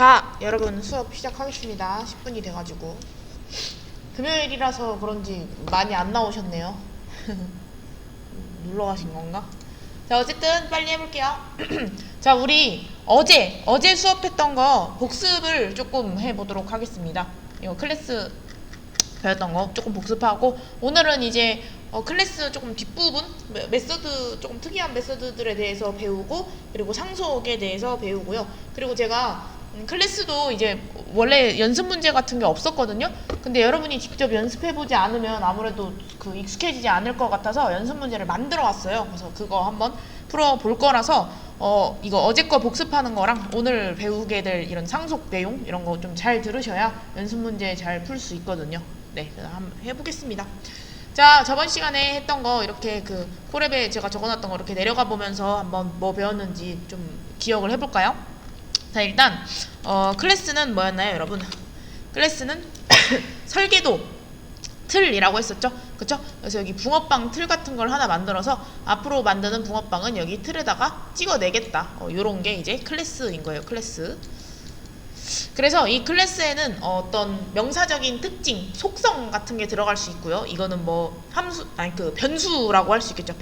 자, 여러분 수업 시작하겠습니다. 10분이 돼가지고 금요일이라서 그런지 많이 안 나오셨네요. 놀러 가신 건가? 자, 어쨌든 빨리 해볼게요. 자, 우리 어제 수업했던 거 복습을 조금 해보도록 하겠습니다. 이거 클래스 배웠던 거 조금 복습하고, 오늘은 이제 클래스 조금 뒷부분, 메소드, 조금 특이한 메소드들에 대해서 배우고, 그리고 상속에 대해서 배우고요. 그리고 제가 클래스도 이제 원래 연습 문제 같은 게 없었거든요. 근데 여러분이 직접 연습해보지 않으면 아무래도 그 익숙해지지 않을 것 같아서 연습 문제를 만들어 왔어요. 그래서 그거 한번 풀어볼 거라서 이거 어제 거 복습하는 거랑 오늘 배우게 될 이런 상속 내용 이런 거 좀 잘 들으셔야 연습 문제 잘 풀 수 있거든요. 네, 한번 해보겠습니다. 자, 저번 시간에 했던 거 이렇게 그 콜앱에 제가 적어놨던 거 이렇게 내려가 보면서 한번 뭐 배웠는지 좀 기억을 해볼까요? 자, 일단 클래스는 뭐였나요, 여러분? 클래스는 설계도 틀이라고 했었죠, 그쵸? 그래서 여기 붕어빵 틀 같은 걸 하나 만들어서 앞으로 만드는 붕어빵은 여기 틀에다가 찍어내겠다. 요런 게 이제 클래스인 거예요, 클래스. 그래서 이 클래스에는 어떤 명사적인 특징, 속성 같은 게 들어갈 수 있고요. 이거는 뭐 함수, 아니 그 변수라고 할 수 있겠죠.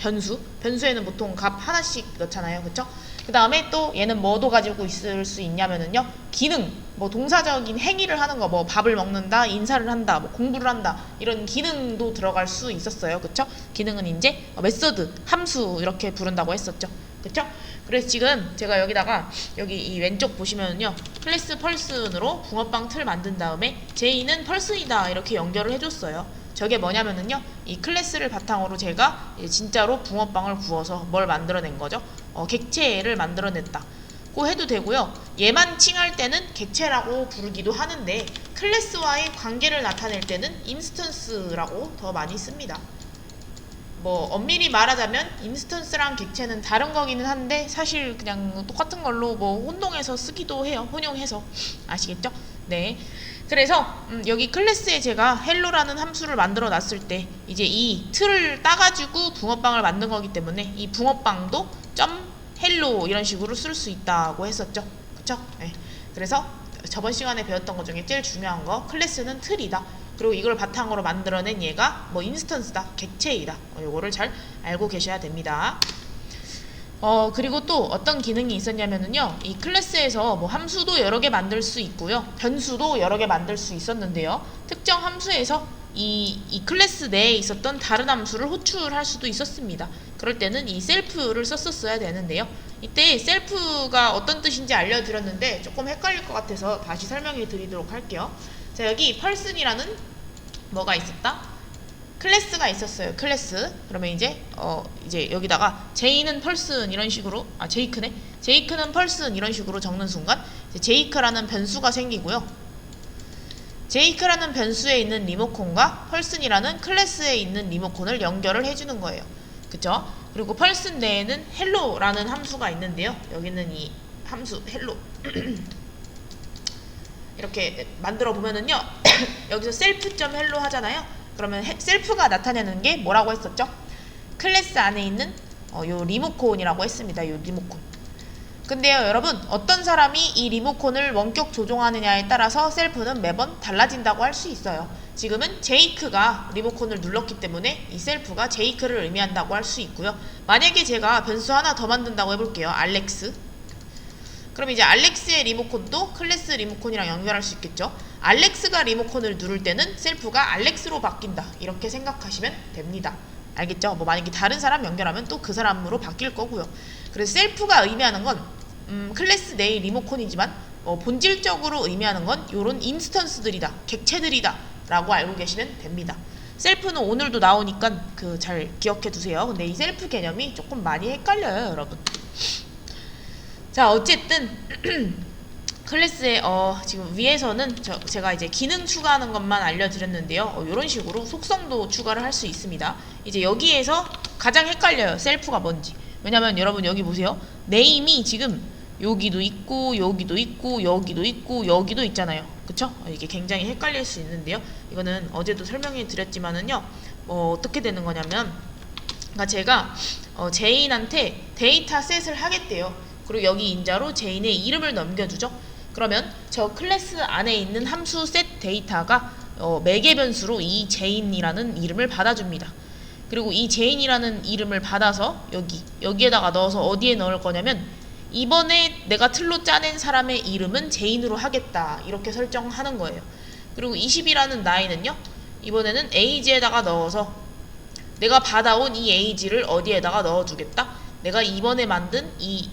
변수에는 보통 값 하나씩 넣잖아요, 그쵸? 그 다음에 또 얘는 뭐도 가지고 있을 수 있냐면은요, 기능, 뭐 동사적인 행위를 하는 거, 뭐 밥을 먹는다, 인사를 한다, 뭐 공부를 한다, 이런 기능도 들어갈 수 있었어요, 그쵸? 기능은 이제 메소드, 함수 이렇게 부른다고 했었죠, 그쵸? 그래서 지금 제가 여기다가 여기 이 왼쪽 보시면은요, 클래스 펄슨으로 붕어빵 틀 만든 다음에 제이는 펄슨이다 이렇게 연결을 해줬어요. 저게 뭐냐면은요, 이 클래스를 바탕으로 제가 진짜로 붕어빵을 구워서 뭘 만들어낸 거죠. 객체를 만들어냈다 고 해도 되고요. 얘만 칭할 때는 객체라고 부르기도 하는데, 클래스와의 관계를 나타낼 때는 인스턴스라고 더 많이 씁니다. 뭐 엄밀히 말하자면 인스턴스랑 객체는 다른 거기는 한데 사실 그냥 똑같은 걸로 뭐 혼동해서 쓰기도 해요. 혼용해서. 아시겠죠? 네. 그래서 여기 클래스에 제가 헬로라는 함수를 만들어 놨을 때 이제 이 틀을 따가지고 붕어빵을 만든 거기 때문에 이 붕어빵도 점 헬로 이런 식으로 쓸 수 있다고 했었죠. 그쵸? 네. 그래서 저번 시간에 배웠던 것 중에 제일 중요한 거, 클래스는 틀이다. 그리고 이걸 바탕으로 만들어낸 얘가 뭐 인스턴스다, 객체이다. 요거를 잘 알고 계셔야 됩니다. 그리고 또 어떤 기능이 있었냐면은요, 이 클래스에서 뭐 함수도 여러 개 만들 수 있고요, 변수도 여러 개 만들 수 있었는데요, 특정 함수에서 이 클래스 내에 있었던 다른 함수를 호출할 수도 있었습니다. 그럴 때는 이 셀프를 썼었어야 되는데요, 이때 셀프가 어떤 뜻인지 알려드렸는데 조금 헷갈릴 것 같아서 다시 설명해 드리도록 할게요. 자, 여기 펄슨이라는 뭐가 있었다? 클래스가 있었어요. 클래스. 그러면 이제 여기다가 제이는 펄슨 이런 식으로, 제이크네. 제이크는 펄슨 이런 식으로 적는 순간 제이크라는 변수가 생기고요. 제이크라는 변수에 있는 리모컨과 펄슨이라는 클래스에 있는 리모컨을 연결을 해주는 거예요. 그쵸? 그리고 펄슨 내에는 헬로라는 함수가 있는데요. 여기는 이 함수 헬로 이렇게 만들어 보면은요, 여기서 셀프.헬로 하잖아요. 그러면 셀프가 나타내는 게 뭐라고 했었죠? 클래스 안에 있는 요 리모컨이라고 했습니다. 요 리모컨. 근데요, 여러분, 어떤 사람이 이 리모컨을 원격 조종하느냐에 따라서 셀프는 매번 달라진다고 할 수 있어요. 지금은 제이크가 리모컨을 눌렀기 때문에 이 셀프가 제이크를 의미한다고 할 수 있고요. 만약에 제가 변수 하나 더 만든다고 해볼게요. 알렉스. 그럼 이제 알렉스의 리모컨도 클래스 리모컨이랑 연결할 수 있겠죠. 알렉스가 리모컨을 누를 때는 셀프가 알렉스로 바뀐다, 이렇게 생각하시면 됩니다. 알겠죠? 뭐 만약에 다른 사람 연결하면 또 그 사람으로 바뀔 거고요. 그래서 셀프가 의미하는 건 클래스 내의 리모컨이지만 본질적으로 의미하는 건 요런 인스턴스들이다, 객체들이다 라고 알고 계시면 됩니다. 셀프는 오늘도 나오니까 잘 기억해 두세요. 근데 이 셀프 개념이 조금 많이 헷갈려요, 여러분. 자, 어쨌든 클래스에 지금 위에서는 제가 이제 기능 추가하는 것만 알려드렸는데요, 이런 식으로 속성도 추가를 할 수 있습니다. 이제 여기에서 가장 헷갈려요, 셀프가 뭔지. 왜냐면 여러분 여기 보세요, 네임이 지금 여기도 있고 여기도 있고 여기도 있고 여기도 있잖아요, 그쵸? 이게 굉장히 헷갈릴 수 있는데요, 이거는 어제도 설명해 드렸지만은요, 어떻게 되는 거냐면, 그러니까 제가 제인한테 데이터 셋을 하겠대요. 그리고 여기 인자로 제인의 이름을 넘겨주죠. 그러면 저 클래스 안에 있는 함수 set 데이터가 매개 변수로 이 제인이라는 이름을 받아줍니다. 그리고 이 제인이라는 이름을 받아서 여기에다가 넣어서 어디에 넣을 거냐면 이번에 내가 틀로 짜낸 사람의 이름은 제인으로 하겠다 이렇게 설정하는 거예요. 그리고 20이라는 나이는요 이번에는 age에다가 넣어서 내가 받아온 이 age를 어디에다가 넣어주겠다. 내가 이번에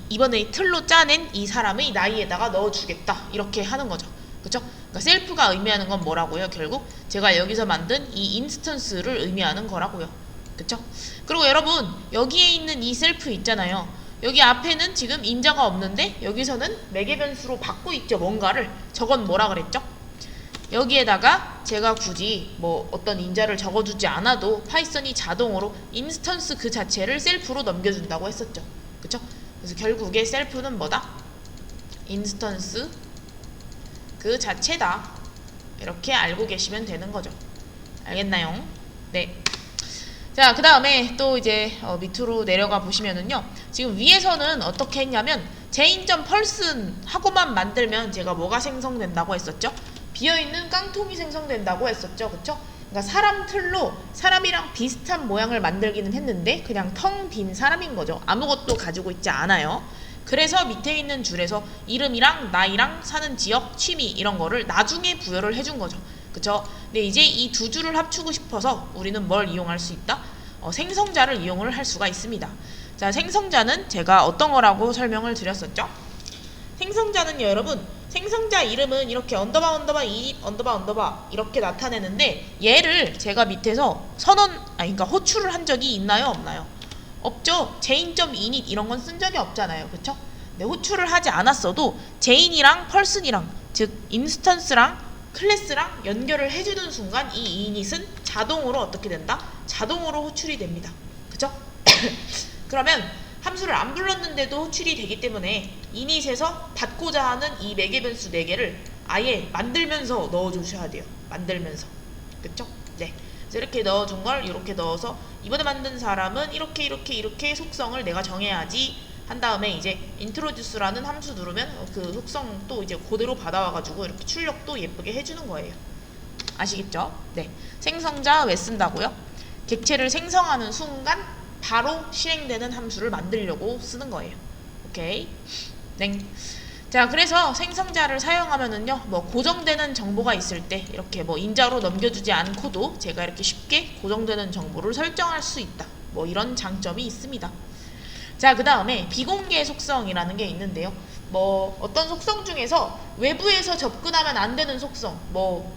이번에 틀로 짜낸 이 사람의 나이에다가 넣어주겠다 이렇게 하는 거죠. 그쵸? 그러니까 셀프가 의미하는 건 뭐라고요? 결국 제가 여기서 만든 이 인스턴스를 의미하는 거라고요. 그쵸? 그리고 여러분 여기에 있는 이 셀프 있잖아요. 여기 앞에는 지금 인자가 없는데 여기서는 매개 변수로 받고 있죠. 뭔가를. 저건 뭐라 그랬죠? 여기에다가 제가 굳이 뭐 어떤 인자를 적어주지 않아도 파이썬이 자동으로 인스턴스 그 자체를 셀프로 넘겨준다고 했었죠. 그쵸? 그래서 결국에 셀프는 뭐다? 인스턴스 그 자체다. 이렇게 알고 계시면 되는 거죠. 알겠나요? 네. 자, 그 다음에 또 이제 밑으로 내려가 보시면은요. 지금 위에서는 어떻게 했냐면 제인.펄슨 하고만 만들면 제가 뭐가 생성된다고 했었죠? 비어있는 깡통이 생성된다고 했었죠. 그쵸? 그러니까 사람 틀로 사람이랑 비슷한 모양을 만들기는 했는데 그냥 텅 빈 사람인 거죠. 아무것도 가지고 있지 않아요. 그래서 밑에 있는 줄에서 이름이랑 나이랑 사는 지역, 취미 이런 거를 나중에 부여를 해준 거죠. 그쵸? 근데 이제 이 두 줄을 합치고 싶어서 우리는 뭘 이용할 수 있다? 생성자를 이용을 할 수가 있습니다. 자, 생성자는 제가 어떤 거라고 설명을 드렸었죠? 생성자는요, 여러분, 생성자 이름은 이렇게 언더바 이렇게 나타내는데 얘를 제가 밑에서 그러니까 호출을 한 적이 있나요, 없나요? 없죠. 제인.init 이런 건 쓴 적이 없잖아요. 그쵸? 네, 호출을 하지 않았어도 제인이랑 펄슨이랑 즉 인스턴스랑 클래스랑 연결을 해주는 순간 이 init은 자동으로 어떻게 된다? 자동으로 호출이 됩니다. 그쵸? 그러면 함수를 안 불렀는데도 호출이 되기 때문에 init에서 받고자 하는 이 매개 변수 4개를 아예 만들면서 넣어주셔야 돼요. 만들면서. 그쵸? 네. 그래서 이렇게 넣어준 걸 이렇게 넣어서 이번에 만든 사람은 이렇게 속성을 내가 정해야지 한 다음에 이제 introduce라는 함수 누르면 그 속성 또 이제 그대로 받아와가지고 이렇게 출력도 예쁘게 해주는 거예요. 아시겠죠? 네. 생성자 왜 쓴다고요? 객체를 생성하는 순간 바로 실행되는 함수를 만들려고 쓰는 거예요. 오케이? 네. 자, 그래서 생성자를 사용하면은요, 뭐 고정되는 정보가 있을 때 이렇게 뭐 인자로 넘겨주지 않고도 제가 이렇게 쉽게 고정되는 정보를 설정할 수 있다. 뭐 이런 장점이 있습니다. 자, 그 다음에 비공개 속성이라는 게 있는데요. 뭐 어떤 속성 중에서 외부에서 접근하면 안 되는 속성, 뭐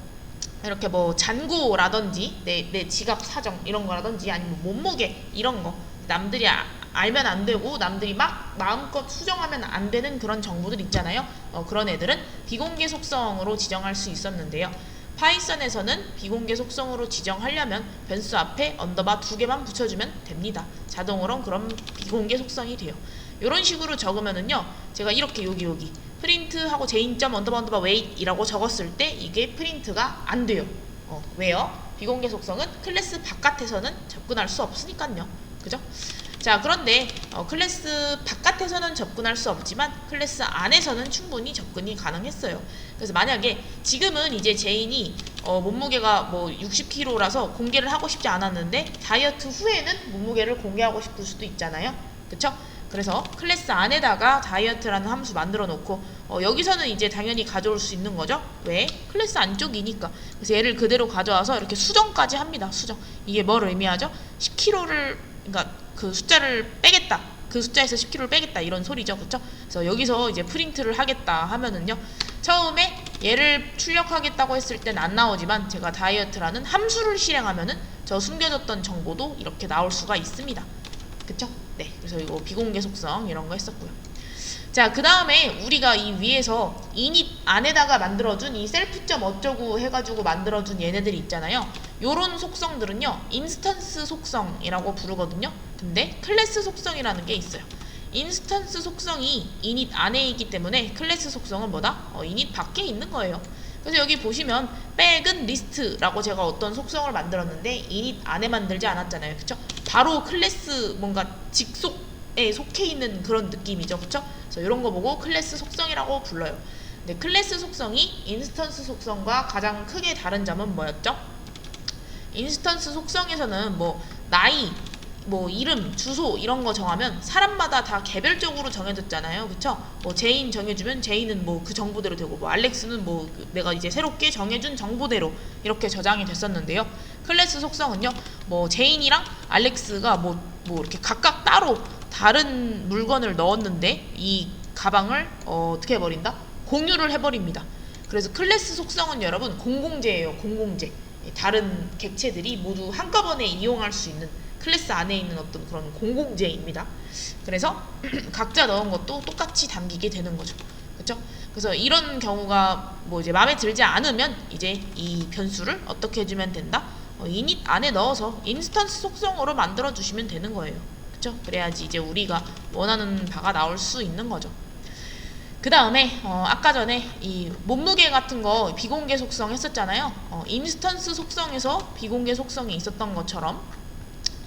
이렇게 뭐 잔고라든지 내 지갑 사정 이런 거라든지 아니면 몸무게 이런 거 남들이 알면 안 되고 남들이 막 마음껏 수정하면 안 되는 그런 정보들 있잖아요. 그런 애들은 비공개 속성으로 지정할 수 있었는데요. 파이썬에서는 비공개 속성으로 지정하려면 변수 앞에 언더바 2개만 붙여주면 됩니다. 자동으로 그럼 비공개 속성이 돼요. 이런 식으로 적으면은요, 제가 이렇게 여기 프린트하고 제인.언더바 언더바 웨이트이라고 적었을 때 이게 프린트가 안 돼요. 왜요? 비공개 속성은 클래스 바깥에서는 접근할 수 없으니까요. 그죠? 자, 그런데 클래스 바깥에서는 접근할 수 없지만 클래스 안에서는 충분히 접근이 가능했어요. 그래서 만약에 지금은 이제 제인이 몸무게가 뭐 60kg라서 공개를 하고 싶지 않았는데 다이어트 후에는 몸무게를 공개하고 싶을 수도 있잖아요. 그쵸? 그래서 클래스 안에다가 다이어트라는 함수 만들어 놓고 여기서는 이제 당연히 가져올 수 있는 거죠. 왜? 클래스 안쪽이니까. 그래서 얘를 그대로 가져와서 이렇게 수정까지 합니다. 수정. 이게 뭘 의미하죠? 10kg를 그러니까 그 숫자를 빼겠다. 그 숫자에서 10kg를 빼겠다. 이런 소리죠. 그쵸? 그래서 여기서 이제 프린트를 하겠다 하면은요. 처음에 얘를 출력하겠다고 했을 땐 안 나오지만 제가 다이어트라는 함수를 실행하면은 저 숨겨졌던 정보도 이렇게 나올 수가 있습니다. 그쵸? 네. 그래서 이거 비공개 속성 이런 거 했었고요. 자, 그 다음에 우리가 이 위에서 init 안에다가 만들어준 이 셀프.점 어쩌고 해가지고 만들어준 얘네들이 있잖아요. 요런 속성들은요, 인스턴스 속성이라고 부르거든요. 근데 클래스 속성이라는 게 있어요. 인스턴스 속성이 init 안에 있기 때문에 클래스 속성은 뭐다? init 밖에 있는 거예요. 그래서 여기 보시면 백은 리스트라고 제가 어떤 속성을 만들었는데 init 안에 만들지 않았잖아요. 그쵸? 바로 클래스 뭔가 직속에 속해 있는 그런 느낌이죠. 그쵸? 그래서 이런 거 보고 클래스 속성이라고 불러요. 네, 클래스 속성이 인스턴스 속성과 가장 크게 다른 점은 뭐였죠? 인스턴스 속성에서는 뭐 나이, 뭐 이름, 주소 이런 거 정하면 사람마다 다 개별적으로 정해졌잖아요. 그쵸? 뭐 제인 정해주면 제인은 뭐 그 정보대로 되고, 뭐 알렉스는 뭐 내가 이제 새롭게 정해준 정보대로 이렇게 저장이 됐었는데요. 클래스 속성은요, 뭐 제인이랑 알렉스가 뭐 이렇게 각각 따로 다른 물건을 넣었는데 이 가방을 어떻게 해버린다? 공유를 해버립니다. 그래서 클래스 속성은 여러분 공공재예요. 공공재. 다른 객체들이 모두 한꺼번에 이용할 수 있는 클래스 안에 있는 어떤 그런 공공재입니다. 그래서 각자 넣은 것도 똑같이 담기게 되는 거죠. 그렇죠? 그래서 이런 경우가 뭐 이제 마음에 들지 않으면 이제 이 변수를 어떻게 해주면 된다? init 안에 넣어서 인스턴스 속성으로 만들어 주시면 되는 거예요. 그렇죠? 그래야지 이제 우리가 원하는 바가 나올 수 있는 거죠. 그 다음에 아까 전에 이 몸무게 같은 거 비공개 속성 했었잖아요. 인스턴스 속성에서 비공개 속성이 있었던 것처럼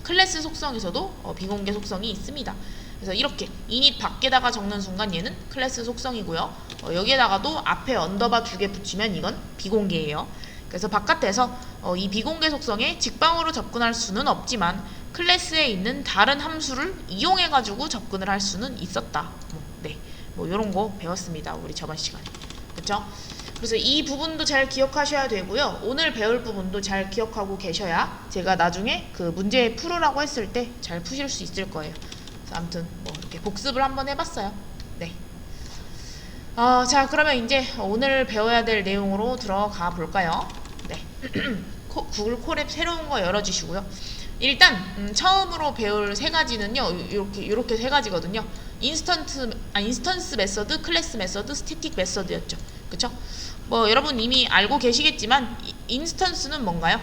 클래스 속성에서도 비공개 속성이 있습니다. 그래서 이렇게 init 밖에다가 적는 순간 얘는 클래스 속성이고요. 여기에다가도 앞에 언더바 2개 붙이면 이건 비공개예요. 그래서 바깥에서 이 비공개 속성에 직방으로 접근할 수는 없지만 클래스에 있는 다른 함수를 이용해 가지고 접근을 할 수는 있었다. 네, 뭐 이런 거 배웠습니다. 우리 저번 시간에. 그렇죠? 그래서 이 부분도 잘 기억하셔야 되고요. 오늘 배울 부분도 잘 기억하고 계셔야 제가 나중에 그 문제 풀으라고 했을 때 잘 푸실 수 있을 거예요. 그래서 아무튼 뭐 이렇게 복습을 한번 해봤어요. 네. 자, 그러면 이제 오늘 배워야 될 내용으로 들어가 볼까요? 네. 구글 콜앱 새로운 거 열어주시고요. 일단 처음으로 배울 세 가지는요. 이렇게 세 가지거든요. 인스턴스 메서드, 클래스 메서드, 스태틱 메서드였죠. 그쵸? 뭐 여러분 이미 알고 계시겠지만 인스턴스는 뭔가요?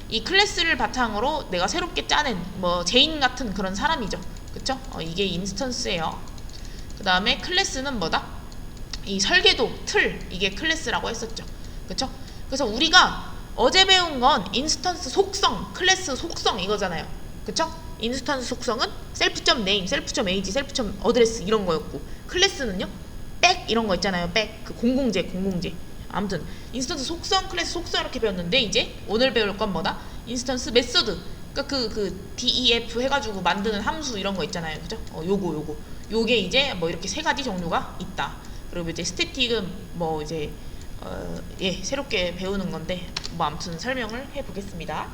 이 클래스를 바탕으로 내가 새롭게 짜낸 뭐 제인 같은 그런 사람이죠. 그쵸? 이게 인스턴스예요. 그 다음에 클래스는 뭐다? 이 설계도, 틀, 이게 클래스라고 했었죠. 그쵸? 그래서 우리가 어제 배운 건 인스턴스 속성, 클래스 속성 이거잖아요. 그쵸? 인스턴스 속성은 self.name, self.age, self.address 이런 거였고, 클래스는요? 백 이런 거 있잖아요. 백, 그 공공재. 아무튼 인스턴스 속성, 클래스 속성 이렇게 배웠는데 이제 오늘 배울 건 뭐다? 인스턴스 메서드. 그러니까 그 def 해가지고 만드는 함수 이런 거 있잖아요. 그죠? 요게 이제 뭐 이렇게 세 가지 종류가 있다. 그리고 이제 스태틱은 뭐 이제 새롭게 배우는 건데 뭐 아무튼 설명을 해보겠습니다.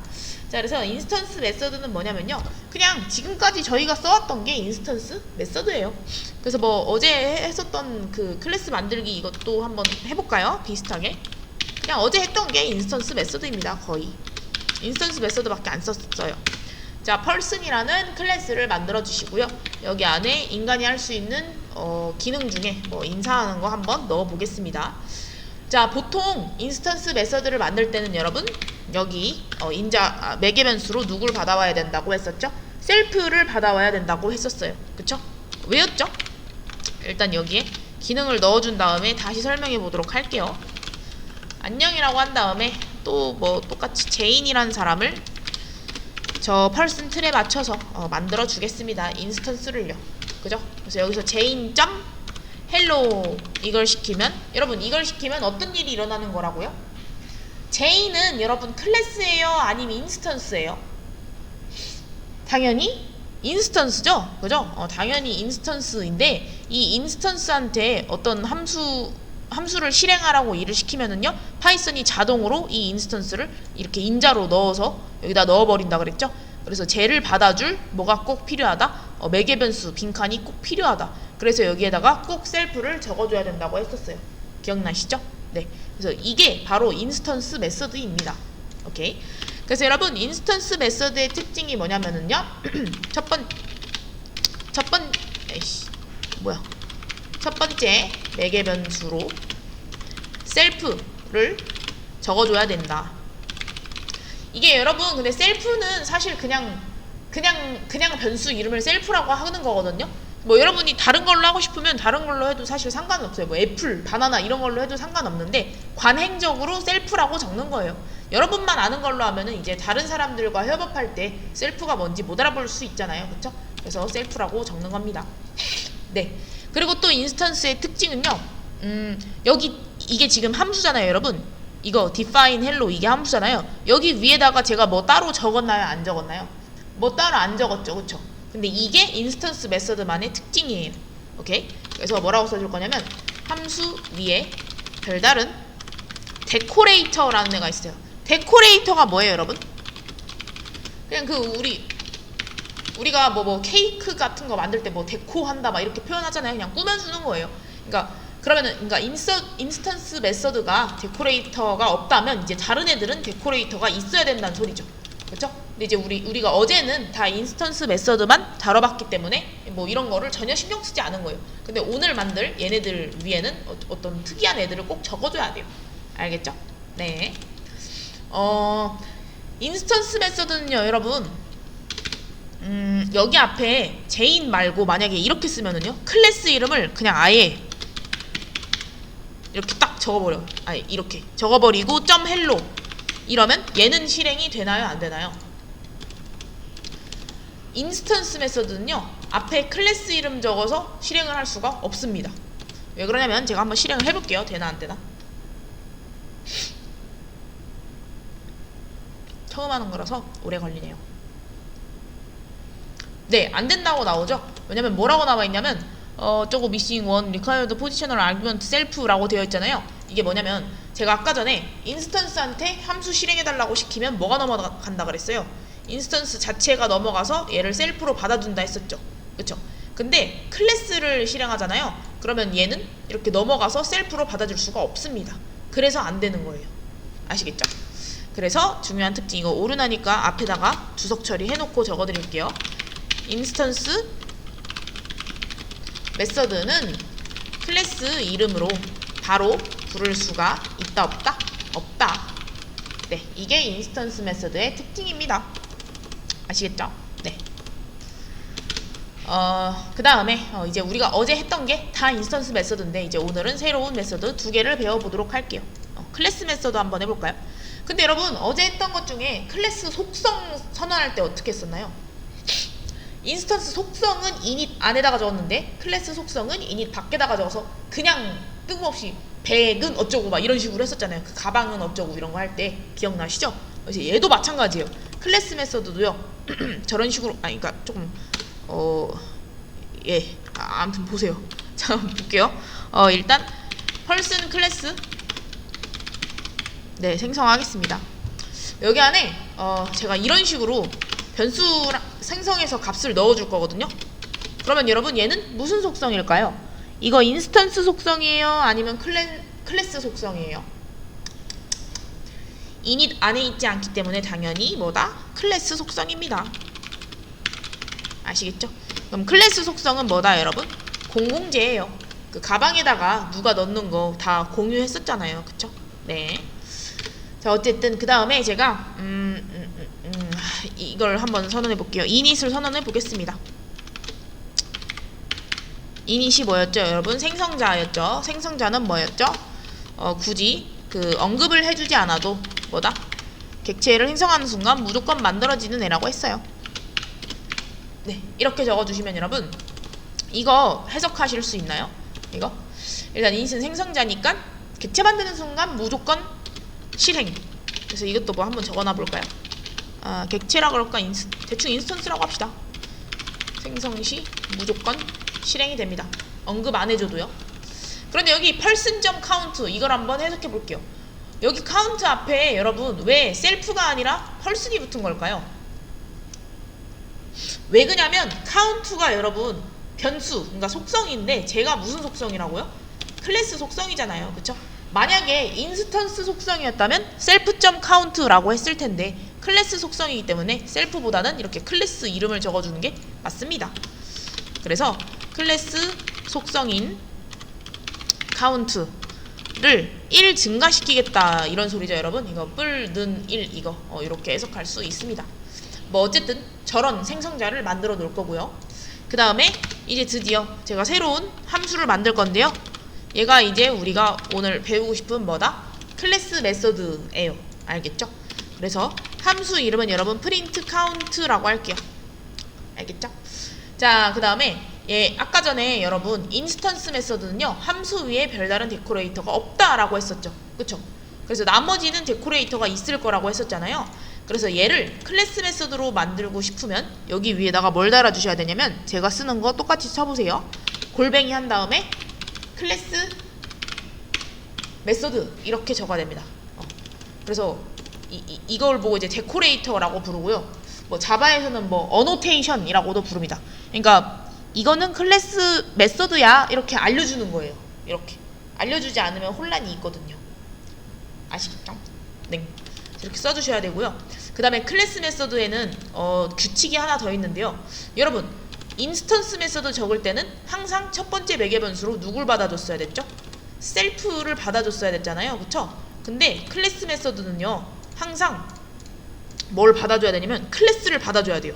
자, 그래서 인스턴스 메서드는 뭐냐면요, 그냥 지금까지 저희가 써왔던 게 인스턴스 메서드예요. 그래서 뭐 어제 했었던 그 클래스 만들기 이것도 한번 해볼까요? 비슷하게 그냥 어제 했던 게 인스턴스 메서드입니다. 거의 인스턴스 메서드밖에 안 썼어요. 자, person이라는 클래스를 만들어 주시고요. 여기 안에 인간이 할 수 있는 기능 중에 뭐 인사하는 거 한번 넣어 보겠습니다. 자, 보통 인스턴스 메서드를 만들 때는 여러분 여기 매개 변수로 누굴 받아와야 된다고 했었죠? 셀프를 받아와야 된다고 했었어요. 그쵸? 왜였죠? 일단 여기에 기능을 넣어준 다음에 다시 설명해 보도록 할게요. 안녕이라고 한 다음에 또 뭐 똑같이 제인이라는 사람을 저 person 틀에 맞춰서 만들어 주겠습니다. 인스턴스를요. 그죠? 그래서 여기서 제인 점 헬로 이걸 시키면, 여러분 이걸 시키면 어떤 일이 일어나는 거라고요? 제인은 여러분 클래스예요? 아니면 인스턴스예요? 당연히 인스턴스죠? 그죠? 당연히 인스턴스인데 이 인스턴스한테 어떤 함수를 실행하라고 일을 시키면은요, 파이썬이 자동으로 이 인스턴스를 이렇게 인자로 넣어서 여기다 넣어버린다 그랬죠? 그래서 쟤를 받아줄 뭐가 꼭 필요하다? 매개 변수 빈칸이 꼭 필요하다. 그래서 여기에다가 꼭 셀프를 적어줘야 된다고 했었어요. 기억나시죠? 네. 그래서 이게 바로 인스턴스 메서드입니다. 오케이. 그래서 여러분 인스턴스 메서드의 특징이 뭐냐면은요, 첫 번째 매개 변수로 셀프를 적어줘야 된다. 이게 여러분 근데 셀프는 사실 그냥 변수 이름을 셀프라고 하는 거거든요. 뭐 여러분이 다른 걸로 하고 싶으면 다른 걸로 해도 사실 상관없어요. 뭐 애플, 바나나 이런 걸로 해도 상관없는데 관행적으로 셀프라고 적는 거예요. 여러분만 아는 걸로 하면은 이제 다른 사람들과 협업할 때 셀프가 뭔지 못 알아볼 수 있잖아요. 그쵸? 그래서 셀프라고 적는 겁니다. 네. 그리고 또 인스턴스의 특징은요, 여기 이게 지금 함수잖아요, 여러분. 이거 define hello 이게 함수잖아요. 여기 위에다가 제가 뭐 따로 적었나요, 안 적었나요? 뭐 따로 안 적었죠, 그쵸? 근데 이게 인스턴스 메서드만의 특징이에요. 오케이? 그래서 뭐라고 써줄 거냐면 함수 위에 별다른 데코레이터라는 애가 있어요. 데코레이터가 뭐예요, 여러분? 그냥 그 우리가 뭐 케이크 같은 거 만들 때 뭐 데코한다 막 이렇게 표현하잖아요. 그냥 꾸며주는 거예요. 그러니까 인스턴스 메서드가 데코레이터가 없다면 이제 다른 애들은 데코레이터가 있어야 된다는 소리죠. 그렇죠? 근데 이제 우리가 어제는 다 인스턴스 메서드만 다뤄봤기 때문에 뭐 이런 거를 전혀 신경 쓰지 않은 거예요. 근데 오늘 만들 얘네들 위에는 어떤 특이한 애들을 꼭 적어줘야 돼요. 알겠죠? 네. 인스턴스 메서드는요, 여러분. 여기 앞에 제인 말고 만약에 이렇게 쓰면은요, 클래스 이름을 그냥 아예 이렇게 딱 적어버려. 아예 이렇게 적어버리고 점 헬로 이러면 얘는 실행이 되나요, 안 되나요? 인스턴스 메서드는요, 앞에 클래스 이름 적어서 실행을 할 수가 없습니다. 왜 그러냐면 제가 한번 실행을 해볼게요. 되나 안 되나? 처음 하는 거라서 오래 걸리네요. 네, 안 된다고 나오죠? 왜냐면 뭐라고 나와 있냐면 저거 missing one required positional argument self라고 되어 있잖아요. 이게 뭐냐면 제가 아까 전에 인스턴스한테 함수 실행해달라고 시키면 뭐가 넘어간다 그랬어요? 인스턴스 자체가 넘어가서 얘를 셀프로 받아준다 했었죠. 그쵸? 근데 클래스를 실행하잖아요. 그러면 얘는 이렇게 넘어가서 셀프로 받아줄 수가 없습니다. 그래서 안 되는 거예요. 아시겠죠? 그래서 중요한 특징, 이거 오류나니까 앞에다가 주석 처리해놓고 적어드릴게요. 인스턴스 메서드는 클래스 이름으로 바로 부를 수가 있다 없다? 없다. 네, 이게 인스턴스 메서드의 특징입니다. 아시겠죠? 네. 그 다음에 이제 우리가 어제 했던 게 다 인스턴스 메서드인데 이제 오늘은 새로운 메서드 2개를 배워보도록 할게요. 클래스 메서드 한번 해볼까요? 근데 여러분 어제 했던 것 중에 클래스 속성 선언할 때 어떻게 했었나요? 인스턴스 속성은 init 안에다가 적었는데 클래스 속성은 init 밖에다가 적어서 그냥 뜬금없이 백은 어쩌고 막 이런 식으로 했었잖아요. 그 가방은 어쩌고 이런 거 할 때 기억나시죠? 그래서 얘도 마찬가지예요. 클래스 메서드도요. 저런 식으로 그러니까 조금 아무튼 보세요. 자, 볼게요. 일단 펄슨 클래스 네, 생성하겠습니다. 여기 안에 제가 이런 식으로 변수랑 생성해서 값을 넣어줄 거거든요. 그러면 여러분 얘는 무슨 속성일까요? 이거 인스턴스 속성이에요? 아니면 클래스 속성이에요? init 안에 있지 않기 때문에 당연히 뭐다? 클래스 속성입니다. 아시겠죠? 그럼 클래스 속성은 뭐다, 여러분? 공공재예요. 그 가방에다가 누가 넣는 거 다 공유했었잖아요. 그쵸? 네. 자, 어쨌든 그 다음에 제가 이걸 한번 선언해 볼게요. init을 선언해 보겠습니다. init이 뭐였죠, 여러분? 생성자였죠. 생성자는 뭐였죠? 굳이 그 언급을 해주지 않아도 뭐다? 객체를 생성하는 순간 무조건 만들어지는 애라고 했어요. 네, 이렇게 적어주시면 여러분 이거 해석하실 수 있나요? 이거 일단 init은 생성자니까 객체 만드는 순간 무조건 실행. 그래서 이것도 뭐 한번 적어놔 볼까요? 객체라 그럴까? 대충 인스턴스라고 합시다. 생성 시 무조건 실행이 됩니다. 언급 안 해줘도요. 그런데 여기 person.count 이걸 한번 해석해 볼게요. 여기 count 앞에 여러분 왜 셀프가 아니라 person이 붙은 걸까요? 왜 그냐면 count가 여러분 변수, 그러니까 속성인데 제가 무슨 속성이라고요? 클래스 속성이잖아요. 그쵸? 만약에 인스턴스 속성이었다면 self.count라고 했을 텐데 클래스 속성이기 때문에 셀프보다는 이렇게 클래스 이름을 적어주는 게 맞습니다. 그래서 클래스 속성인 count를 1 증가시키겠다 이런 소리죠, 여러분. 이거 뿔는 1 이거 이렇게 해석할 수 있습니다. 뭐 어쨌든 저런 생성자를 만들어 놓을 거고요. 그 다음에 이제 드디어 제가 새로운 함수를 만들 건데요. 얘가 이제 우리가 오늘 배우고 싶은 뭐다? 클래스 메서드예요. 알겠죠? 그래서 함수 이름은 여러분 print count라고 할게요. 알겠죠? 자, 그 다음에 예, 아까 전에 여러분 인스턴스 메서드는요 함수 위에 별다른 데코레이터가 없다라고 했었죠. 그쵸? 그래서 나머지는 데코레이터가 있을 거라고 했었잖아요. 그래서 얘를 클래스 메서드로 만들고 싶으면 여기 위에다가 뭘 달아주셔야 되냐면 제가 쓰는 거 똑같이 쳐보세요. 골뱅이 한 다음에 클래스 메서드 이렇게 적어야 됩니다. 그래서 이걸 보고 이제 데코레이터라고 부르고요. 뭐 자바에서는 뭐 어노테이션이라고도 부릅니다. 그러니까 이거는 클래스 메서드야 이렇게 알려주는 거예요. 이렇게 알려주지 않으면 혼란이 있거든요. 아시겠죠? 네. 이렇게 써주셔야 되고요. 그 다음에 클래스 메서드에는 규칙이 하나 더 있는데요. 여러분 인스턴스 메서드 적을 때는 항상 첫 번째 매개 변수로 누굴 받아줬어야 됐죠? 셀프를 받아줬어야 됐잖아요. 그쵸? 근데 클래스 메서드는요 항상 뭘 받아줘야 되냐면 클래스를 받아줘야 돼요.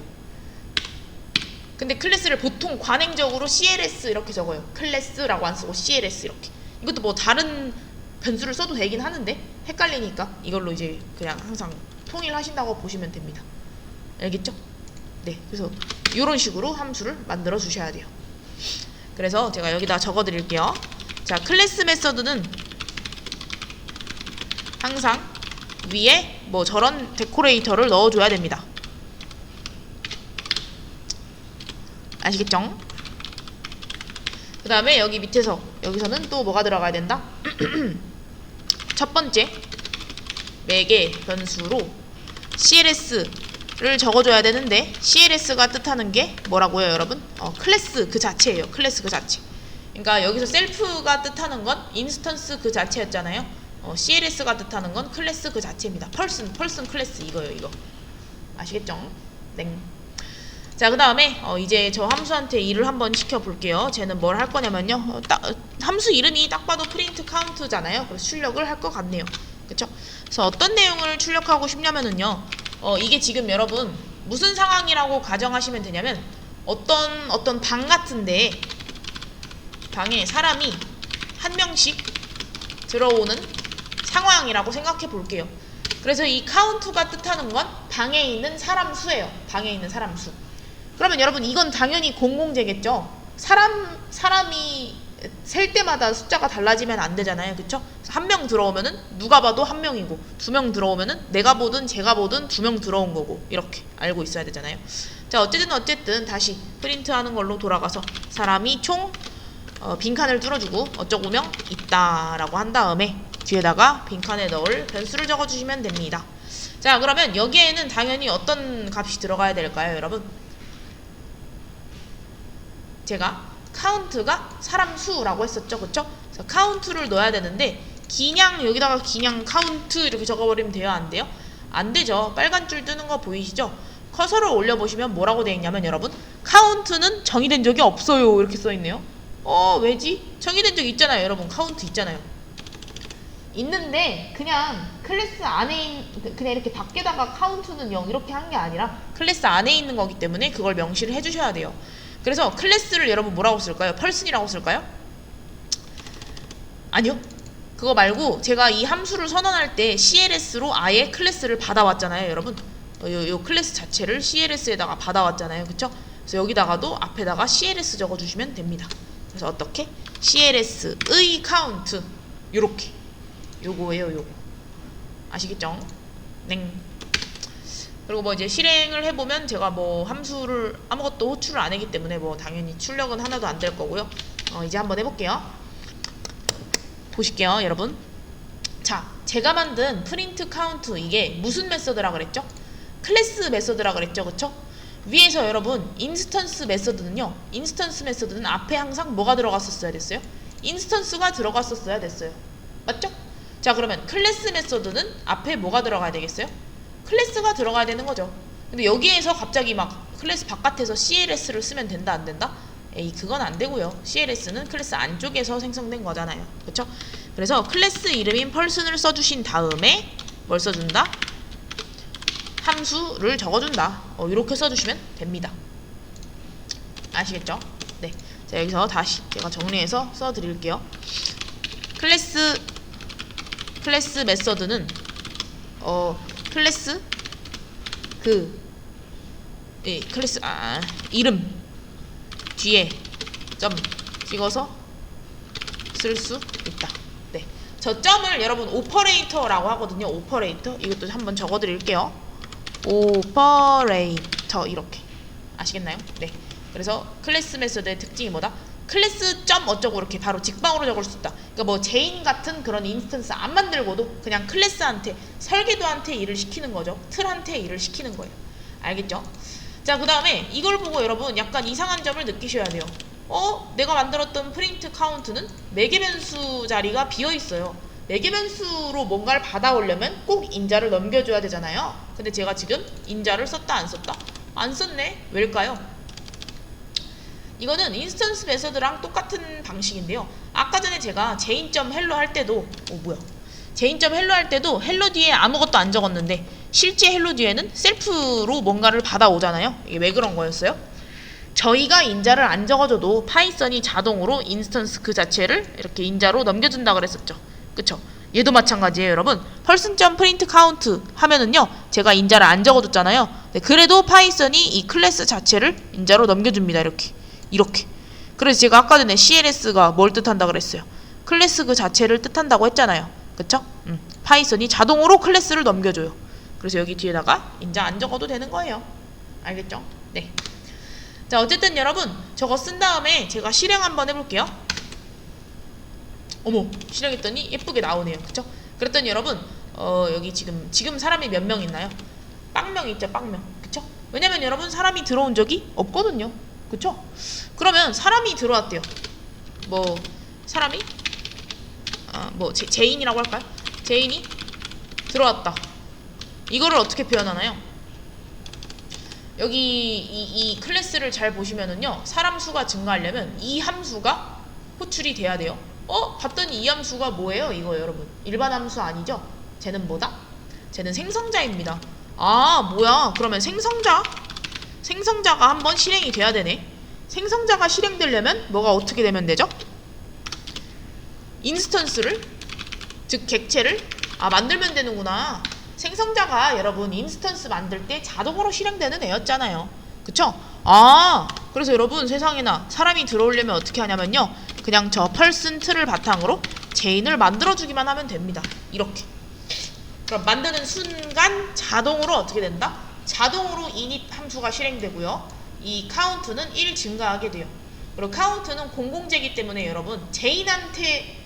근데 클래스를 보통 관행적으로 CLS 이렇게 적어요. 클래스라고 안 쓰고 CLS 이렇게. 이것도 뭐 다른 변수를 써도 되긴 하는데 헷갈리니까 이걸로 이제 그냥 항상 통일하신다고 보시면 됩니다. 알겠죠? 네, 그래서 이런 식으로 함수를 만들어 주셔야 돼요. 그래서 제가 여기다 적어 드릴게요. 자, 클래스 메서드는 항상 위에 뭐 저런 데코레이터를 넣어줘야 됩니다. 아시겠죠? 그 다음에 여기 밑에서 여기서는 또 뭐가 들어가야 된다? 첫 번째 매개 변수로 CLS를 적어줘야 되는데 CLS가 뜻하는 게 뭐라고요 여러분? 클래스 그 자체예요. 클래스 그 자체. 그러니까 여기서 셀프가 뜻하는 건 인스턴스 그 자체였잖아요. CLS가 뜻하는 건 클래스 그 자체입니다. 펄슨 클래스 이거예요. 이거 아시겠죠? 네. 자, 그 다음에 이제 저 함수한테 일을 한번 시켜볼게요. 쟤는 뭘 할 거냐면요. 함수 이름이 딱 봐도 프린트 카운트잖아요. 그래서 출력을 할 것 같네요. 그쵸? 그래서 어떤 내용을 출력하고 싶냐면은요. 이게 지금 여러분 무슨 상황이라고 가정하시면 되냐면 어떤 방 같은데 방에 사람이 한 명씩 들어오는 상황이라고 생각해 볼게요. 그래서 이 카운트가 뜻하는 건 방에 있는 사람 수예요. 방에 있는 사람 수. 그러면 여러분 이건 당연히 공공재겠죠. 사람이 셀 때마다 숫자가 달라지면 안 되잖아요. 그쵸? 한 명 들어오면은 누가 봐도 한 명이고 두 명 들어오면은 내가 보든 제가 보든 두 명 들어온 거고 이렇게 알고 있어야 되잖아요. 자, 어쨌든 다시 프린트하는 걸로 돌아가서 사람이 총 빈칸을 뚫어주고 어쩌고 명 있다라고 한 다음에 뒤에다가 빈칸에 넣을 변수를 적어주시면 됩니다. 자, 그러면 여기에는 당연히 어떤 값이 들어가야 될까요, 여러분? 제가 카운트가 사람 수라고 했었죠, 그쵸? 그래서 카운트를 넣어야 되는데 여기다가 그냥 카운트 이렇게 적어버리면 돼요, 안 돼요? 안 되죠. 빨간 줄 뜨는 거 보이시죠? 커서를 올려보시면 뭐라고 되어 있냐면 여러분 카운트는 정의된 적이 없어요 이렇게 써있네요. 왜지? 정의된 적 있잖아요, 여러분. 카운트 있잖아요. 있는데 그냥 클래스 안에 그냥 이렇게 밖에다가 카운트는 0 이렇게 한 게 아니라 클래스 안에 있는 거기 때문에 그걸 명시를 해주셔야 돼요. 그래서 클래스를 여러분 뭐라고 쓸까요? 펄슨이라고 쓸까요? 아니요. 그거 말고 제가 이 함수를 선언할 때 CLS로 아예 클래스를 받아왔잖아요, 여러분. 요 클래스 자체를 CLS에다가 받아왔잖아요, 그쵸? 그래서 여기다가도 앞에다가 CLS 적어주시면 됩니다. 그래서 어떻게? CLS의 카운트 요렇게 요거예요, 요거. 아시겠죠? 네. 그리고 뭐 이제 실행을 해보면 제가 뭐 함수를 아무것도 호출을 안 하기 때문에 뭐 당연히 출력은 하나도 안 될 거고요. 이제 한번 해볼게요. 보실게요, 여러분. 자, 제가 만든 프린트 카운트 이게 무슨 메서드라 그랬죠? 클래스 메서드라 그랬죠, 그쵸? 위에서 여러분 인스턴스 메서드는요, 인스턴스 메서드는 앞에 항상 뭐가 들어갔었어야 됐어요? 인스턴스가 들어갔었어야 됐어요. 맞죠? 자, 그러면 클래스 메서드는 앞에 뭐가 들어가야 되겠어요? 클래스가 들어가야 되는 거죠. 근데 여기에서 갑자기 막 클래스 바깥에서 CLS를 쓰면 된다 안 된다? 에이, 그건 안 되고요. CLS는 클래스 안쪽에서 생성된 거잖아요. 그쵸? 그래서 클래스 이름인 펄슨을 써주신 다음에 뭘 써준다? 함수를 적어준다. 이렇게 써주시면 됩니다. 아시겠죠? 네. 자, 여기서 다시 제가 정리해서 써드릴게요. 클래스 메서드는 클래스 클래스 이름 뒤에 점 찍어서 쓸 수 있다. 네, 저 점을 여러분 오퍼레이터라고 하거든요. 오퍼레이터. 이것도 한번 적어드릴게요. 오퍼레이터 이렇게 아시겠나요? 네. 그래서 클래스 메소드의 특징이 뭐다? 클래스 점 어쩌고 이렇게 바로 직방으로 적을 수 있다. 그러니까 뭐 제인 같은 그런 인스턴스 안 만들고도 그냥 클래스한테 설계도한테 일을 시키는 거죠. 틀한테 일을 시키는 거예요. 알겠죠? 자, 그 다음에 이걸 보고 여러분 약간 이상한 점을 느끼셔야 돼요. 내가 만들었던 프린트 카운트는 매개 변수 자리가 비어 있어요. 매개 변수로 뭔가를 받아오려면 꼭 인자를 넘겨줘야 되잖아요. 근데 제가 지금 인자를 썼다 안 썼다? 안 썼네. 왜일까요? 이거는 인스턴스 메서드랑 똑같은 방식인데요. 아까 전에 제가 제인.헬로 할 때도 제인.헬로 할 때도 헬로 뒤에 아무것도 안 적었는데 실제 헬로 뒤에는 셀프로 뭔가를 받아오잖아요. 이게 왜 그런 거였어요? 저희가 인자를 안 적어줘도 파이썬이 자동으로 인스턴스 그 자체를 이렇게 인자로 넘겨준다 그랬었죠. 그쵸? 얘도 마찬가지예요, 여러분. person.print count 하면은요, 제가 인자를 안 적어줬잖아요. 네, 그래도 파이썬이 이 클래스 자체를 인자로 넘겨줍니다. 이렇게. 그래서 제가 아까 전에 CLS가 뭘 뜻한다 그랬어요? 클래스 그 자체를 뜻한다고 했잖아요. 그쵸? 파이썬이 자동으로 클래스를 넘겨줘요. 그래서 여기 뒤에다가 인자 안 적어도 되는 거예요. 알겠죠? 네. 자, 어쨌든 여러분 저거 쓴 다음에 제가 실행 한번 해볼게요. 어머, 실행했더니 예쁘게 나오네요. 그쵸? 그랬더니 여러분 여기 지금 사람이 몇 명 있나요? 빵명 있죠, 빵명. 그쵸? 왜냐면 여러분 사람이 들어온 적이 없거든요. 그쵸? 그러면 사람이 들어왔대요. 뭐 사람이 제인이라고 할까요? 제인이 들어왔다. 이거를 어떻게 표현하나요? 여기 이 클래스를 잘 보시면은요, 사람 수가 증가하려면 이 함수가 호출이 돼야 돼요. 봤더니 이 함수가 뭐예요? 이거 여러분 일반 함수 아니죠? 쟤는 뭐다? 쟤는 생성자입니다. 아, 뭐야? 그러면 생성자가 한번 실행이 돼야 되네. 생성자가 실행되려면 뭐가 어떻게 되면 되죠? 인스턴스를, 즉 객체를 만들면 되는구나. 생성자가 여러분 인스턴스 만들 때 자동으로 실행되는 애였잖아요. 그쵸? 그래서 여러분 세상에나 사람이 들어오려면 어떻게 하냐면요, 그냥 저 person 틀을 바탕으로 제인을 만들어주기만 하면 됩니다. 이렇게. 그럼 만드는 순간 자동으로 어떻게 된다? 자동으로 init 함수가 실행되고요. 이 카운트는 1 증가하게 돼요. 그리고 카운트는 공공재이기 때문에 여러분 제인한테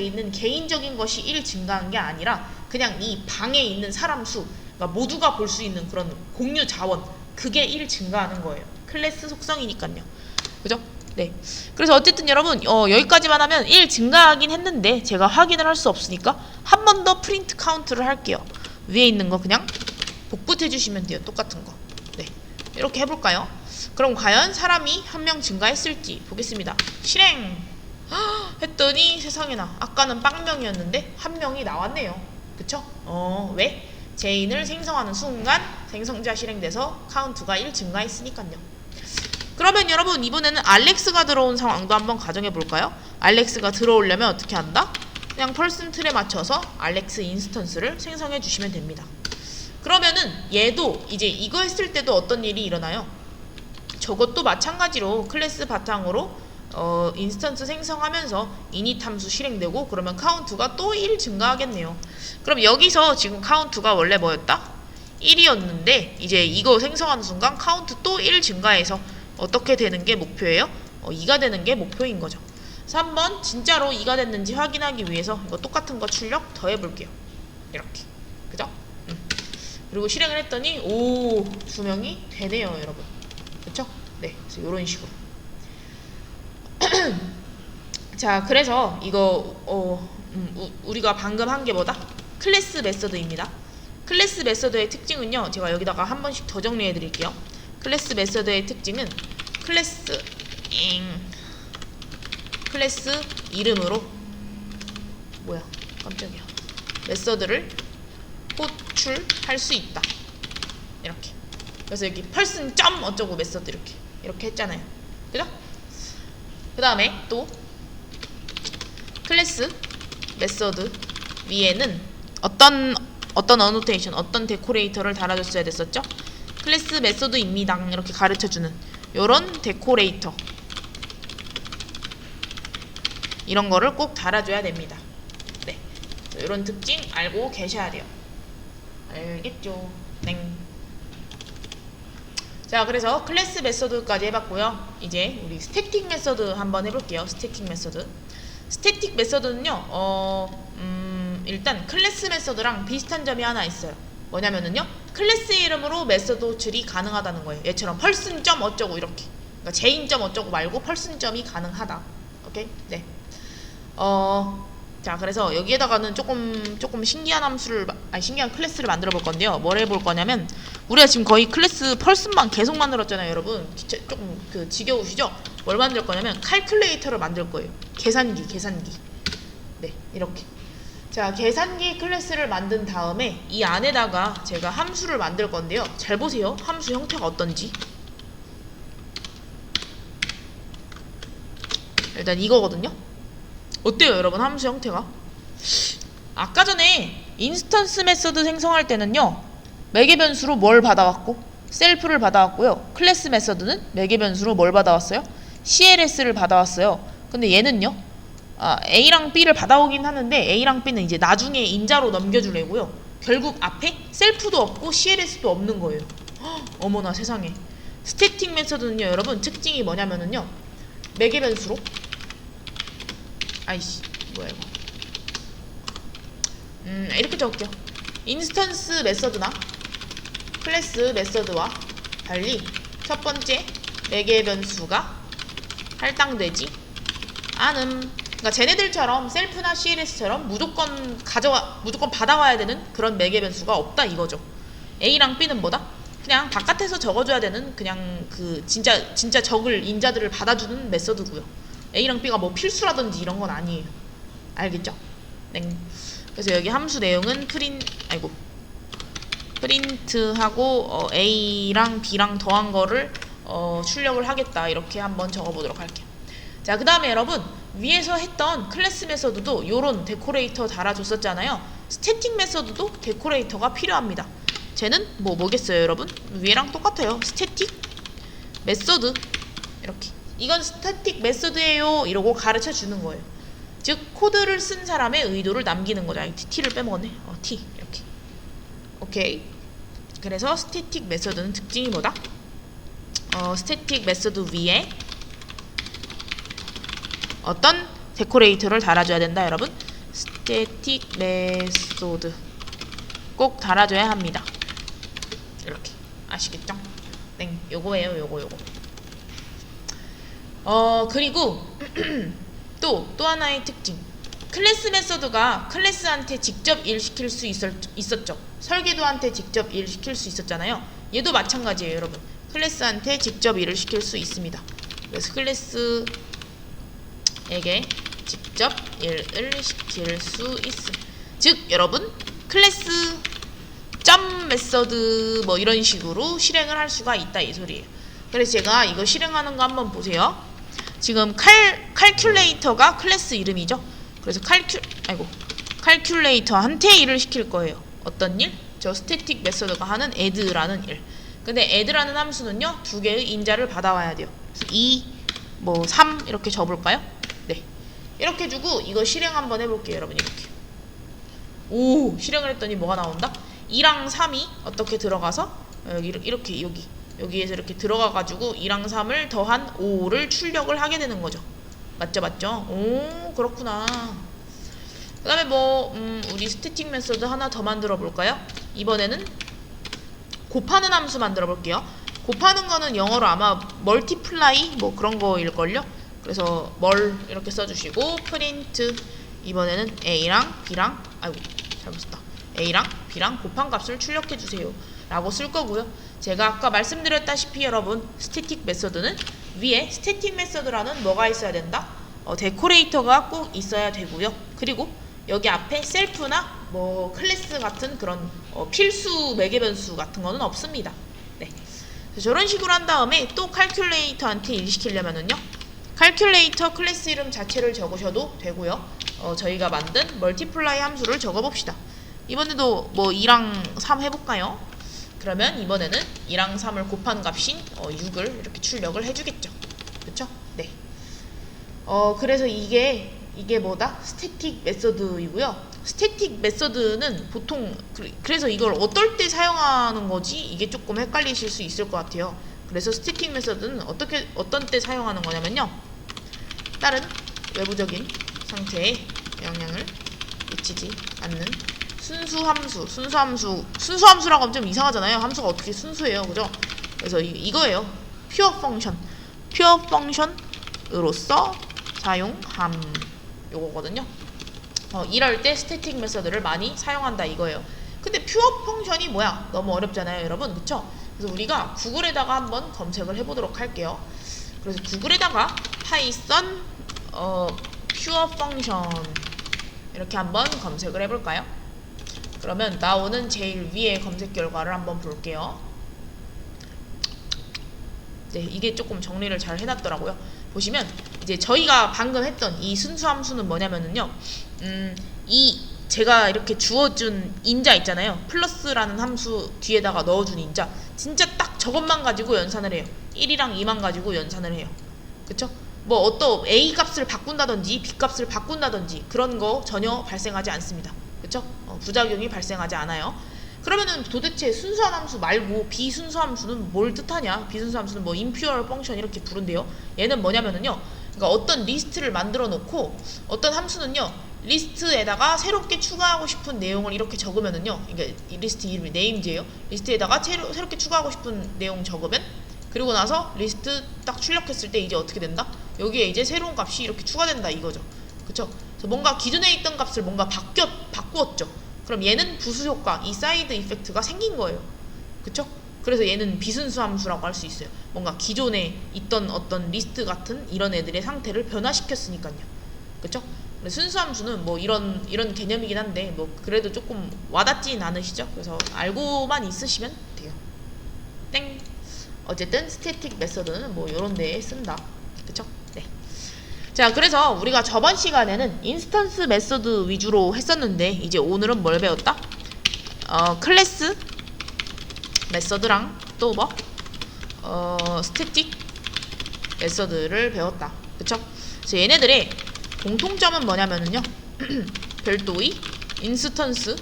있는 개인적인 것이 1 증가한 게 아니라 그냥 이 방에 있는 사람 수, 그러니까 모두가 볼 수 있는 그런 공유 자원, 그게 1 증가하는 거예요. 클래스 속성이니까요. 그죠? 네. 그래서 어쨌든 여러분 여기까지만 하면 1 증가하긴 했는데 제가 확인을 할 수 없으니까 한 번 더 프린트 카운트를 할게요. 위에 있는 거 그냥 복붙해 주시면 돼요. 똑같은 거. 네. 이렇게 해볼까요? 그럼 과연 사람이 한 명 증가했을지 보겠습니다. 실행! 했더니 세상에나 아까는 빵명이었는데 한 명이 나왔네요. 그쵸? 왜? 제인을 생성하는 순간 생성자 실행돼서 카운트가 1 증가했으니까요. 그러면 여러분 이번에는 알렉스가 들어온 상황도 한번 가정해 볼까요? 알렉스가 들어오려면 어떻게 한다? 그냥 person 틀에 맞춰서 알렉스 인스턴스를 생성해 주시면 됩니다. 그러면은 얘도 이제 이거 했을 때도 어떤 일이 일어나요? 저것도 마찬가지로 클래스 바탕으로 인스턴스 생성하면서 init 함수 실행되고 그러면 카운트가 또 1 증가하겠네요. 그럼 여기서 지금 카운트가 원래 뭐였다? 1이었는데 이제 이거 생성하는 순간 카운트 또 1 증가해서 어떻게 되는 게 목표예요? 2가 되는 게 목표인 거죠. 그래서 한번 진짜로 2가 됐는지 확인하기 위해서 이거 똑같은 거 출력 더 해볼게요. 이렇게. 그죠? 그리고 실행을 했더니 2명이 되네요, 여러분. 그쵸? 네. 그래서 이런 식으로. 자, 그래서 이거 우리가 방금 한 게 뭐다? 클래스 메서드입니다. 클래스 메서드의 특징은요, 제가 여기다가 한 번씩 더 정리해 드릴게요. 클래스 메서드의 특징은 클래스 이름으로 깜짝이야. 메서드를 호출할 수 있다. 이렇게. 그래서 여기 person 점 어쩌고 메서드 이렇게 했잖아요. 그죠? 그 다음에 또 클래스 메서드 위에는 어떤 어노테이션, 어떤 데코레이터를 달아줬어야 됐었죠? 클래스 메서드입니다. 이렇게 가르쳐주는 요런 데코레이터 이런 거를 꼭 달아줘야 됩니다. 네, 이런 특징 알고 계셔야 돼요. 알겠죠? 네. 자, 그래서 클래스 메소드까지 해봤고요. 이제 우리 스태틱 메소드 한번 해볼게요. 스태틱 메소드. 스태틱 메소드는요, 일단 클래스 메소드랑 비슷한 점이 하나 있어요. 뭐냐면은요, 클래스 이름으로 메소드 호출이 가능하다는 거예요. 얘처럼 펄슨 점 어쩌고 이렇게. 그러니까 제인 점 어쩌고 말고 펄슨 점이 가능하다. 오케이? 네. 자, 그래서 여기에다가는 조금 신기한 함수를, 신기한 클래스를 만들어 볼 건데요. 뭘 해볼 거냐면, 우리가 지금 거의 클래스 펄슨만 계속 만들었잖아요, 여러분. 조금 지겨우시죠? 뭘 만들 거냐면, 칼큘레이터를 만들 거예요. 계산기. 네, 이렇게. 자, 계산기 클래스를 만든 다음에 이 안에다가 제가 함수를 만들 건데요. 잘 보세요. 함수 형태가 어떤지. 일단 이거거든요. 어때요, 여러분? 함수 형태가? 아까 전에 인스턴스 메소드 생성할 때는요, 매개 변수로 뭘 받아왔고 셀프를 받아왔고요. 클래스 메소드는 매개 변수로 뭘 받아왔어요? CLS를 받아왔어요. 근데 얘는요, A랑 B를 받아오긴 하는데 A랑 B는 이제 나중에 인자로 넘겨주려고요. 결국 앞에 셀프도 없고 CLS도 없는 거예요. 어머나 세상에. 스태틱 메소드는요, 여러분 특징이 뭐냐면은요, 매개 변수로 뭐야 이거. 이렇게 적을게요. 인스턴스 메서드나 클래스 메서드와 달리 첫 번째 매개 변수가 할당되지 않음. 그러니까 쟤네들처럼 셀프나 CLS처럼 무조건 받아와야 되는 그런 매개 변수가 없다 이거죠. A랑 B는 뭐다? 그냥 바깥에서 적어줘야 되는 그냥 진짜 적을 인자들을 받아주는 메서드고요. A랑 B가 뭐 필수라든지 이런 건 아니에요. 알겠죠? 네. 그래서 여기 함수 내용은 프린트하고 A랑 B랑 더한 거를 출력을 하겠다. 이렇게 한번 적어보도록 할게요. 자, 그 다음에 여러분 위에서 했던 클래스 메서드도 요런 데코레이터 달아줬었잖아요. 스태틱 메서드도 데코레이터가 필요합니다. 쟤는 뭐겠어요, 여러분? 위에랑 똑같아요. 스태틱 메서드 이렇게. 이건 스태틱 메서드예요. 이러고 가르쳐 주는 거예요. 즉 코드를 쓴 사람의 의도를 남기는 거죠. T를 빼먹었네. T 이렇게. 오케이. 그래서 스태틱 메서드는 특징이 뭐다? 스태틱 메서드 위에 어떤 데코레이터를 달아줘야 된다, 여러분. 스태틱 메소드 꼭 달아줘야 합니다. 이렇게 아시겠죠? 네, 요거예요, 요거. 그리고 또 하나의 특징. 클래스 메소드가 클래스한테 직접 일시킬 수 있었죠. 설계도한테 직접 일시킬 수 있었잖아요. 얘도 마찬가지예요, 여러분. 클래스한테 직접 일을 시킬 수 있습니다. 그래서 클래스에게 직접 일을 시킬 수 있음. 즉 여러분 클래스 점 메서드 뭐 이런 식으로 실행을 할 수가 있다 이 소리예요. 그래서 제가 이거 실행하는 거 한번 보세요. 지금 칼큘레이터가 클래스 이름이죠. 그래서 칼큘레이터한테 일을 시킬 거예요. 어떤 일? 저 스태틱 메서드가 하는 add라는 일. 근데 add라는 함수는요, 두 개의 인자를 받아와야 돼요. 그래서 2, 3 이렇게 접을까요? 네. 이렇게 주고 이거 실행 한번 해볼게요, 여러분. 이렇게. 오, 실행을 했더니 뭐가 나온다? 2랑 3이 어떻게 들어가서 여기에서 이렇게 들어가가지고 2랑 3을 더한 5를 출력을 하게 되는 거죠. 맞죠? 오, 그렇구나. 그 다음에 우리 스태틱 메소드 하나 더 만들어 볼까요? 이번에는 곱하는 함수 만들어 볼게요. 곱하는 거는 영어로 아마 멀티플라이 그런 거일걸요? 그래서 이렇게 써주시고 프린트 이번에는 A랑 B랑 잘못 썼다. A랑 B랑 곱한 값을 출력해 주세요 라고 쓸 거고요. 제가 아까 말씀드렸다시피 여러분 스태틱 메소드는 위에 스태틱 메소드라는 뭐가 있어야 된다? 데코레이터가 꼭 있어야 되고요. 그리고 여기 앞에 셀프나 클래스 같은 그런 필수 매개 변수 같은 거는 없습니다. 네. 저런 식으로 한 다음에 또 칼큘레이터한테 일시키려면은요, 칼큘레이터 클래스 이름 자체를 적으셔도 되고요. 저희가 만든 멀티플라이 함수를 적어봅시다. 이번에도 2랑 3 해볼까요? 그러면 이번에는 2랑 3을 곱한 값인 6을 이렇게 출력을 해주겠죠. 그쵸? 네. 그래서 이게 이게 뭐다? 스태틱 메서드이고요. 스태틱 메서드는 보통 그래서 이걸 어떨 때 사용하는 거지? 이게 조금 헷갈리실 수 있을 것 같아요. 그래서 스태틱 메서드는 어떤 때 사용하는 거냐면요. 다른 외부적인 상태에 영향을 미치지 않는 순수함수라고 하면 좀 이상하잖아요. 함수가 어떻게 순수해요, 그죠? 그래서 이거예요. 퓨어 펑션으로서 사용함 요거거든요. 이럴 때 스태틱 메서드를 많이 사용한다 이거예요. 근데 퓨어 펑션이 뭐야? 너무 어렵잖아요, 여러분. 그쵸? 그래서 우리가 구글에다가 한번 검색을 해보도록 할게요. 그래서 구글에다가 파이썬 퓨어 펑션 이렇게 한번 검색을 해볼까요? 그러면 나오는 제일 위에 검색 결과를 한번 볼게요. 네, 이게 조금 정리를 잘 해놨더라고요. 보시면 이제 저희가 방금 했던 이 순수함수는 뭐냐면은요, 이 제가 이렇게 주어준 인자 있잖아요. 플러스라는 함수 뒤에다가 넣어준 인자, 진짜 딱 저것만 가지고 연산을 해요. 1이랑 2만 가지고 연산을 해요. 그쵸? 뭐 어떤 A 값을 바꾼다든지 B 값을 바꾼다든지 그런 거 전혀 발생하지 않습니다. 그쵸? 부작용이 발생하지 않아요. 그러면은 도대체 순수한 함수 말고 비순수한 함수는 뭘 뜻하냐? 비순수한 함수는 뭐 impure function 이렇게 부른대요. 얘는 뭐냐면은요, 그러니까 어떤 리스트를 만들어 놓고 어떤 함수는요, 리스트에다가 새롭게 추가하고 싶은 내용을 이렇게 적으면은요, 이게 이 리스트 이름이 네임즈예요. 리스트에다가 새롭게 추가하고 싶은 내용 적으면, 그리고 나서 리스트 딱 출력했을 때 이제 어떻게 된다? 여기에 이제 새로운 값이 이렇게 추가된다 이거죠. 그쵸? 그래서 뭔가 기존에 있던 값을 뭔가 바꾸었죠. 그럼 얘는 부수 효과, 이 사이드 이펙트가 생긴 거예요. 그쵸? 그래서 얘는 비순수 함수라고 할 수 있어요. 뭔가 기존에 있던 어떤 리스트 같은 이런 애들의 상태를 변화시켰으니까요. 그쵸? 순수 함수는 뭐 이런 개념이긴 한데 뭐 그래도 조금 와닿진 않으시죠? 그래서 알고만 있으시면 돼요. 땡. 어쨌든 스태틱 메서드는 뭐 요런 데에 쓴다. 그쵸? 네. 자, 그래서 우리가 저번 시간에는 인스턴스 메서드 위주로 했었는데 이제 오늘은 뭘 배웠다? 클래스 메서드랑 또 뭐? 스태틱 메서드를 배웠다. 그쵸? 그래서 얘네들의 공통점은 뭐냐면은요. 별도의 인스턴스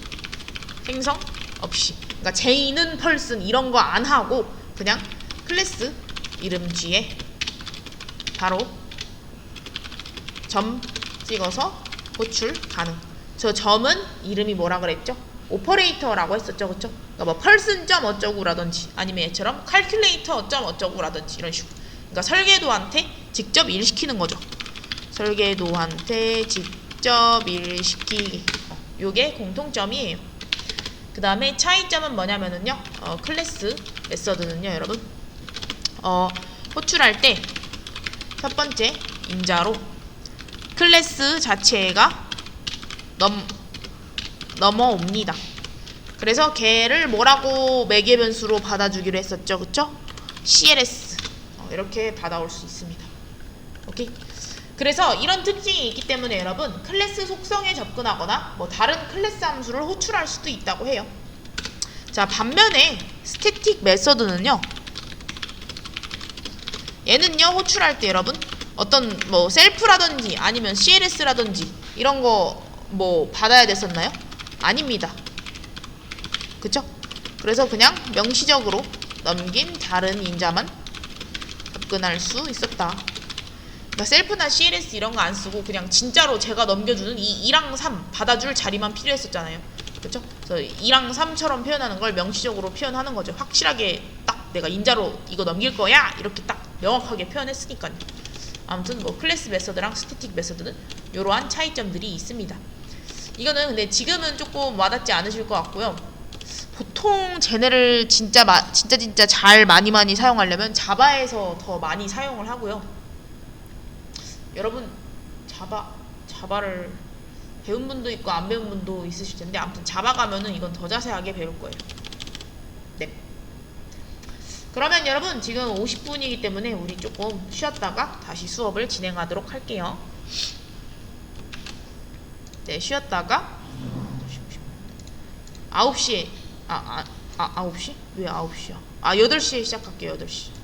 생성 없이, 그러니까 제이는 펄슨 이런 거 안 하고 그냥 클래스 이름 뒤에 바로 점 찍어서 호출 가능. 저 점은 이름이 뭐라 그랬죠? 오퍼레이터라고 했었죠. 그쵸? 그러니까 뭐 펄슨 점 어쩌고라든지 아니면 얘처럼 칼큘레이터 점 어쩌고라든지 이런 식으로. 그러니까 설계도한테 직접 일시키는 거죠. 설계도한테 직접 일시키기. 요게 공통점이에요. 그 다음에 차이점은 뭐냐면은요, 클래스 메서드는요, 여러분, 호출할 때 첫 번째 인자로 클래스 자체가 넘어옵니다. 그래서 걔를 뭐라고 매개 변수로 받아주기로 했었죠. 그쵸? CLS 이렇게 받아올 수 있습니다. 오케이? 그래서 이런 특징이 있기 때문에 여러분 클래스 속성에 접근하거나 뭐 다른 클래스 함수를 호출할 수도 있다고 해요. 자, 반면에 스태틱 메서드는요, 얘는요 호출할 때 여러분 어떤 뭐 셀프라든지 아니면 CLS라든지 이런 거 뭐 받아야 됐었나요? 아닙니다. 그쵸? 그래서 그냥 명시적으로 넘긴 다른 인자만 접근할 수 있었다. 그러니까 셀프나 CLS 이런 거 안 쓰고 그냥 진짜로 제가 넘겨주는 이 2랑 3 받아줄 자리만 필요했었잖아요. 그쵸? 그래서 2랑 3처럼 표현하는 걸 명시적으로 표현하는 거죠. 확실하게 딱 내가 인자로 이거 넘길 거야 이렇게 딱 명확하게 표현했으니까요. 아무튼 뭐 클래스 메서드랑 스태틱 메서드는 이러한 차이점들이 있습니다. 이거는 근데 지금은 조금 와닿지 않으실 것 같고요. 보통 쟤네를 진짜 잘 많이 사용하려면 자바에서 더 많이 사용을 하고요. 여러분 자바를 배운 분도 있고 안 배운 분도 있으실 텐데 아무튼 자바 가면은 이건 더 자세하게 배울 거예요. 네. 그러면 여러분 지금 50분이기 때문에 우리 조금 쉬었다가 다시 수업을 진행하도록 할게요. 네, 쉬었다가 9시 9시? 왜 9시야? 8시에 시작할게요. 8시.